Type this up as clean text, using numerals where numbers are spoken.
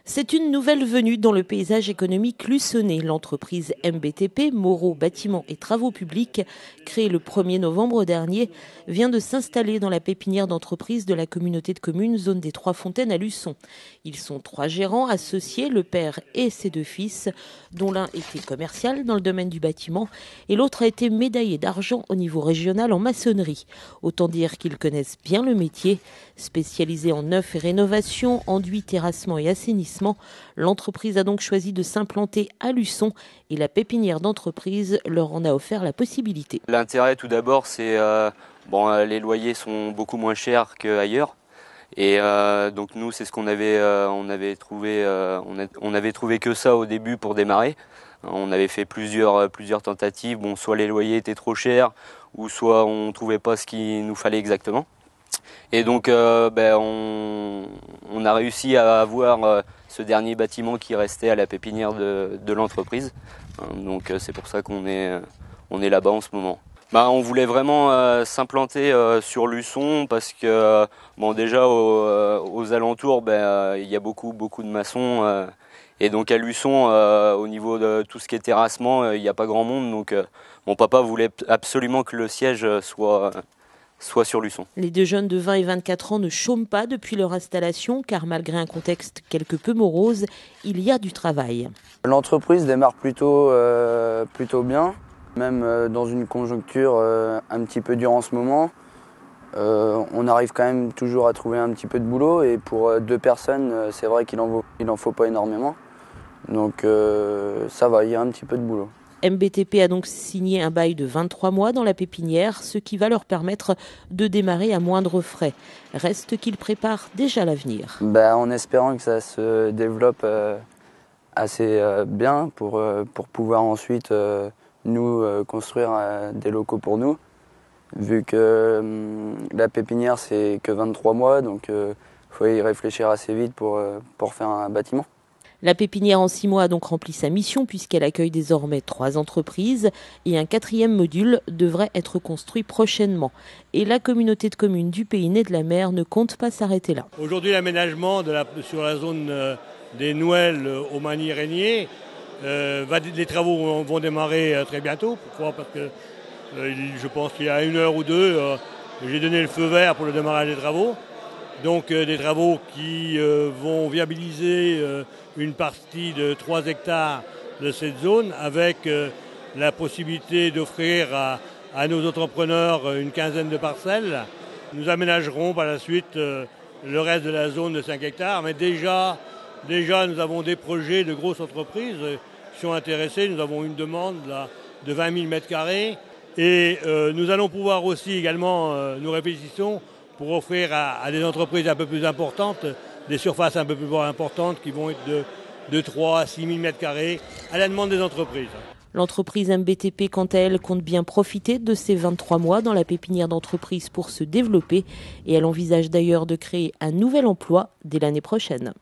C'est une nouvelle venue dans le paysage économique luçonnais. L'entreprise MBTP, Moreau Bâtiments et Travaux Publics, créée le 1er novembre dernier, vient de s'installer dans la pépinière d'entreprise de la communauté de communes Zone des Trois Fontaines à Luçon. Ils sont 3 gérants associés, le père et ses 2 fils, dont l'un était commercial dans le domaine du bâtiment et l'autre a été médaillé d'argent au niveau régional en maçonnerie. Autant dire qu'ils connaissent bien le métier. Spécialisée en neuf et rénovation, enduit, terrassement et assainissement, l'entreprise a donc choisi de s'implanter à Luçon et la pépinière d'entreprise leur en a offert la possibilité. L'intérêt tout d'abord, c'est les loyers sont beaucoup moins chers qu'ailleurs. Et donc nous, c'est ce qu'on avait, on avait trouvé que ça au début pour démarrer. On avait fait plusieurs tentatives. Bon, soit les loyers étaient trop chers, ou soit on trouvait pas ce qu'il nous fallait exactement. Et donc on a réussi à avoir ce dernier bâtiment qui restait à la pépinière de l'entreprise. Donc c'est pour ça qu'on est là-bas en ce moment. On voulait vraiment s'implanter sur Luçon parce que déjà aux alentours il y a beaucoup de maçons et donc à Luçon au niveau de tout ce qui est terrassement il n'y a pas grand monde, donc mon papa voulait absolument que le siège soit sur Luçon. Les 2 jeunes de 20 et 24 ans ne chôment pas depuis leur installation car malgré un contexte quelque peu morose, il y a du travail. L'entreprise démarre plutôt bien, même dans une conjoncture un petit peu dure en ce moment. On arrive quand même toujours à trouver un petit peu de boulot et pour 2 personnes, c'est vrai qu'il en faut pas énormément. Donc ça va, il y a un petit peu de boulot. MBTP a donc signé un bail de 23 mois dans la pépinière, ce qui va leur permettre de démarrer à moindre frais. Reste qu'ils préparent déjà l'avenir. En espérant que ça se développe assez bien pour pouvoir ensuite nous construire des locaux pour nous. Vu que la pépinière c'est que 23 mois, donc faut y réfléchir assez vite pour faire un bâtiment. La pépinière en 6 mois a donc rempli sa mission puisqu'elle accueille désormais 3 entreprises et un 4e module devrait être construit prochainement. Et la communauté de communes du Pays Né de la Mer ne compte pas s'arrêter là. Aujourd'hui, l'aménagement sur la zone des Nouelles au Magny-Régnier, les travaux vont démarrer très bientôt. Pourquoi ? Parce que je pense qu'il y a 1 heure ou 2, j'ai donné le feu vert pour le démarrage des travaux. Donc des travaux qui vont viabiliser une partie de 3 hectares de cette zone avec la possibilité d'offrir à nos entrepreneurs une quinzaine de parcelles. Nous aménagerons par la suite le reste de la zone de 5 hectares. Mais déjà nous avons des projets de grosses entreprises qui sont intéressées. Nous avons une demande là, de 20 000 m². Et nous allons pouvoir aussi également, nous réfléchissons, pour offrir à des entreprises un peu plus importantes, des surfaces un peu plus importantes qui vont être de 3 à 6 000 m² à la demande des entreprises. L'entreprise MBTP, quant à elle, compte bien profiter de ces 23 mois dans la pépinière d'entreprise pour se développer et elle envisage d'ailleurs de créer un nouvel emploi dès l'année prochaine.